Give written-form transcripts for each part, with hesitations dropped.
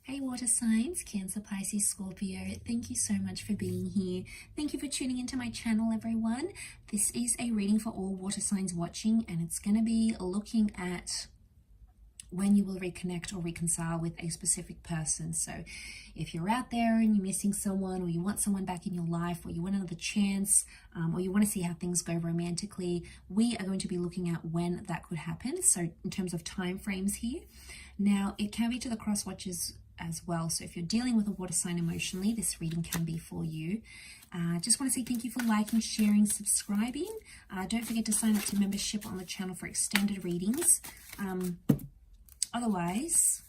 Hey water signs, Cancer, Pisces, Scorpio, thank you so much for being here. Thank you for tuning into my channel, everyone. This is a reading for all water signs watching, and it's going to be looking at when you will reconnect or reconcile with a specific person. So if you're out there and you're missing someone, or you want someone back in your life, or you want another chance, or you want to see how things go romantically, we are going to be looking at when that could happen. So in terms of time frames here. Now, it can be to the cross watchers as well. So if you're dealing with a water sign emotionally, this reading can be for you. Just want to say thank you for liking, sharing, subscribing. Don't forget to sign up to membership on the channel for extended readings. Otherwise,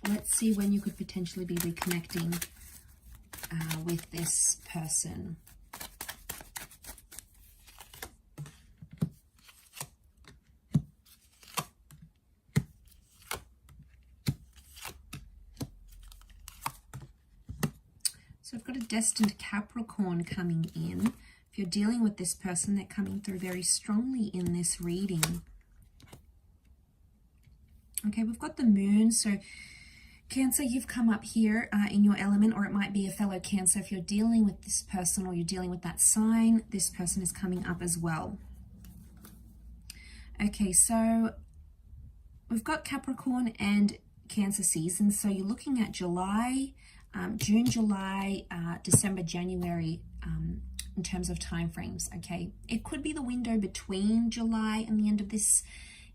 let's see when you could potentially be reconnecting with this person. So I've got a destined Capricorn coming in. If you're dealing with this person, they're coming through very strongly in this reading. Okay, we've got the moon. So Cancer, you've come up here in your element, or it might be a fellow Cancer. If you're dealing with this person or you're dealing with that sign, this person is coming up as well. Okay, so we've got Capricorn and Cancer seasons. So you're looking at July, June, July, December, January in terms of time frames. Okay, it could be the window between July and the end of this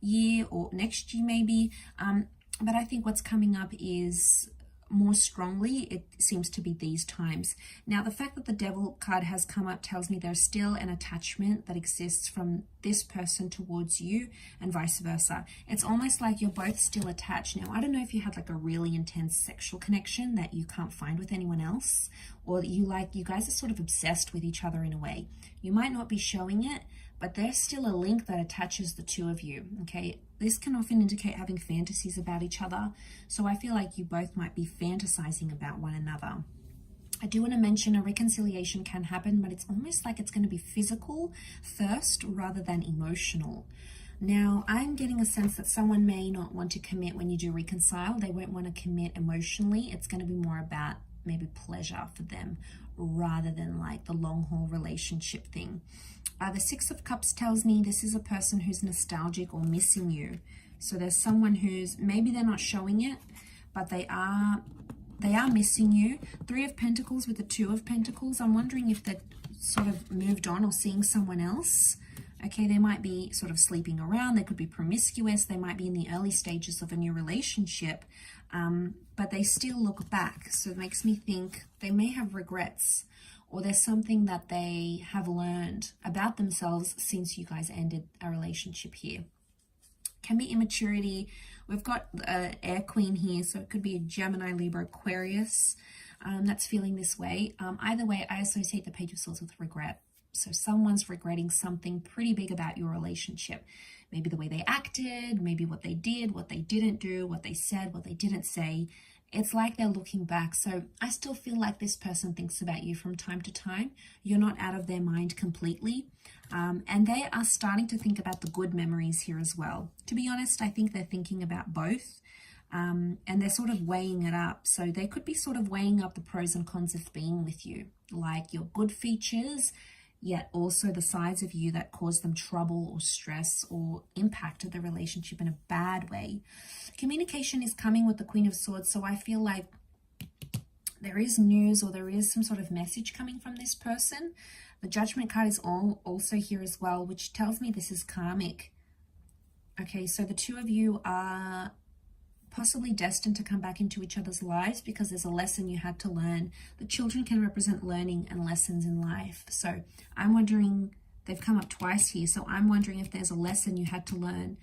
year or next year maybe, but I think what's coming up is more strongly, it seems to be these times. Now, the fact that the Devil card has come up tells me there's still an attachment that exists from this person towards you and vice versa. It's almost like you're both still attached. Now, I don't know if you had like a really intense sexual connection that you can't find with anyone else, or that you guys are sort of obsessed with each other in a way. You might not be showing it, but there's still a link that attaches the two of you, okay? This can often indicate having fantasies about each other. So I feel like you both might be fantasizing about one another. I do want to mention a reconciliation can happen, but it's almost like it's going to be physical first rather than emotional. Now, I'm getting a sense that someone may not want to commit when you do reconcile. They won't want to commit emotionally. It's going to be more about maybe pleasure for them rather than like the long haul relationship thing. The Six of Cups tells me this is a person who's nostalgic or missing you. So there's someone who's, maybe they're not showing it, but they are missing you. Three of Pentacles with the Two of Pentacles. I'm wondering if they're sort of moved on or seeing someone else. Okay, they might be sort of sleeping around. They could be promiscuous. They might be in the early stages of a new relationship, but they still look back. So it makes me think they may have regrets, or there's something that they have learned about themselves since you guys ended a relationship here. Can be immaturity. We've got Air Queen here, so it could be a Gemini, Libra, Aquarius that's feeling this way. Either way, I associate the Page of Swords with regret. So someone's regretting something pretty big about your relationship. Maybe the way they acted, maybe what they did, what they didn't do, what they said, what they didn't say. It's like they're looking back. So I still feel like this person thinks about you from time to time. You're not out of their mind completely. And they are starting to think about the good memories here as well. To be honest, I think they're thinking about both. And they're sort of weighing it up. So they could be sort of weighing up the pros and cons of being with you, like your good features, yet also the sides of you that cause them trouble or stress or impacted the relationship in a bad way. Communication is coming with the Queen of Swords, so I feel like there is news or there is some sort of message coming from this person. The Judgment card is also here as well, which tells me this is karmic. Okay, so the two of you are possibly destined to come back into each other's lives because there's a lesson you had to learn. The children can represent learning and lessons in life. So I'm wondering, they've come up twice here, so I'm wondering if there's a lesson you had to learn.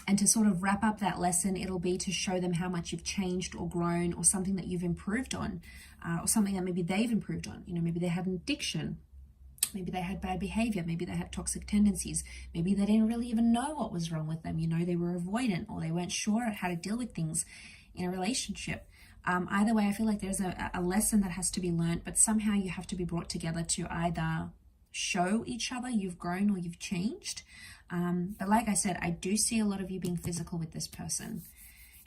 And to sort of wrap up that lesson, it'll be to show them how much you've changed or grown, or something that you've improved on, or something that maybe they've improved on. You know, maybe they had an addiction. Maybe they had bad behavior. Maybe they had toxic tendencies. Maybe they didn't really even know what was wrong with them. You know, they were avoidant, or they weren't sure how to deal with things in a relationship. Either way, I feel like there's a lesson that has to be learned, but somehow you have to be brought together to either show each other you've grown or you've changed. But like I said, I do see a lot of you being physical with this person.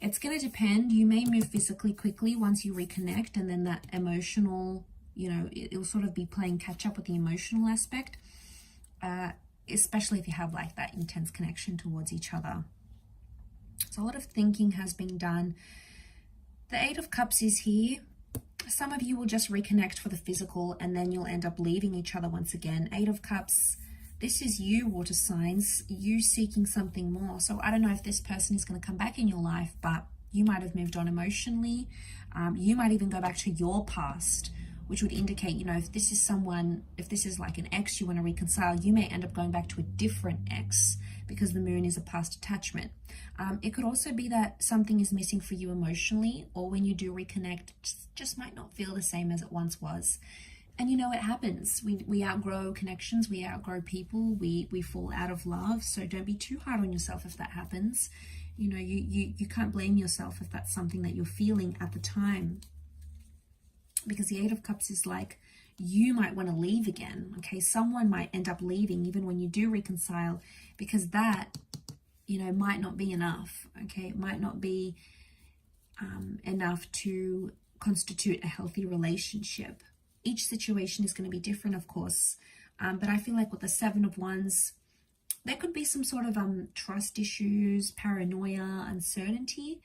It's going to depend. You may move physically quickly once you reconnect, and then that emotional, you know, it'll sort of be playing catch up with the emotional aspect, especially if you have like that intense connection towards each other. So a lot of thinking has been done. The Eight of Cups is here. Some of you will just reconnect for the physical, and then you'll end up leaving each other once again. Eight of Cups, this is you, water signs, you seeking something more. So I don't know if this person is going to come back in your life, but you might have moved on emotionally. You might even go back to your past, which would indicate, you know, if this is someone, if this is like an ex you want to reconcile, you may end up going back to a different ex because the moon is a past attachment. It could also be that something is missing for you emotionally, or when you do reconnect, just might not feel the same as it once was. And you know, it happens. We outgrow connections, we outgrow people, we fall out of love. So don't be too hard on yourself if that happens. You know, you can't blame yourself if that's something that you're feeling at the time. Because the Eight of Cups is like, you might want to leave again. Okay, someone might end up leaving even when you do reconcile, because that, you know, might not be enough. Okay, it might not be enough to constitute a healthy relationship. Each situation is going to be different, of course, but I feel like with the Seven of Wands, there could be some sort of trust issues, paranoia, uncertainty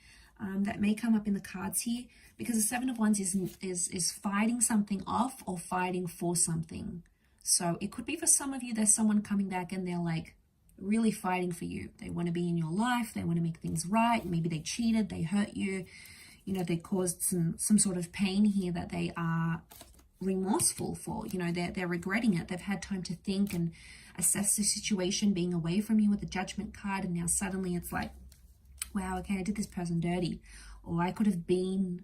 that may come up in the cards here, because the Seven of Wands is fighting something off or fighting for something. So it could be for some of you, there's someone coming back and they're like really fighting for you. They want to be in your life, they want to make things right. Maybe they cheated, they hurt you, you know, they caused some sort of pain here that they are remorseful for. You know, they're regretting it. They've had time to think and assess the situation, being away from you with the Judgment card, and now suddenly it's like, wow, okay, I did this person dirty, or I could have been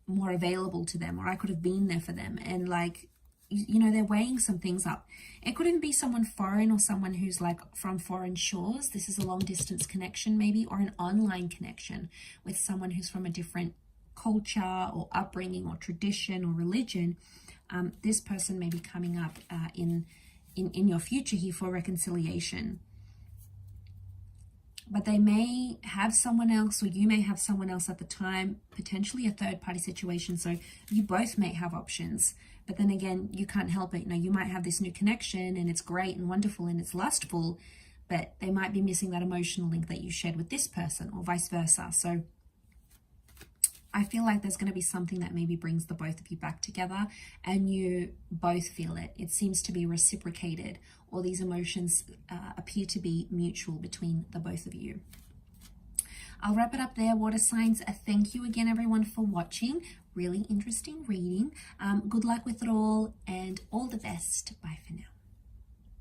more available to them, or I could have been there for them. And like, you know, they're weighing some things up. It could even be someone foreign, or someone who's like from foreign shores. This is a long distance connection maybe, or an online connection with someone who's from a different culture or upbringing or tradition or religion. This person may be coming up in your future here for reconciliation. But they may have someone else, or you may have someone else at the time, potentially a third party situation. So you both may have options, but then again, you can't help it. You know, you might have this new connection and it's great and wonderful and it's lustful, but they might be missing that emotional link that you shared with this person, or vice versa. So I feel like there's going to be something that maybe brings the both of you back together, and you both feel it. It seems to be reciprocated, or these emotions appear to be mutual between the both of you. I'll wrap it up there, water signs. Thank you again, everyone, for watching. Really interesting reading. Good luck with it all, and all the best. Bye for now.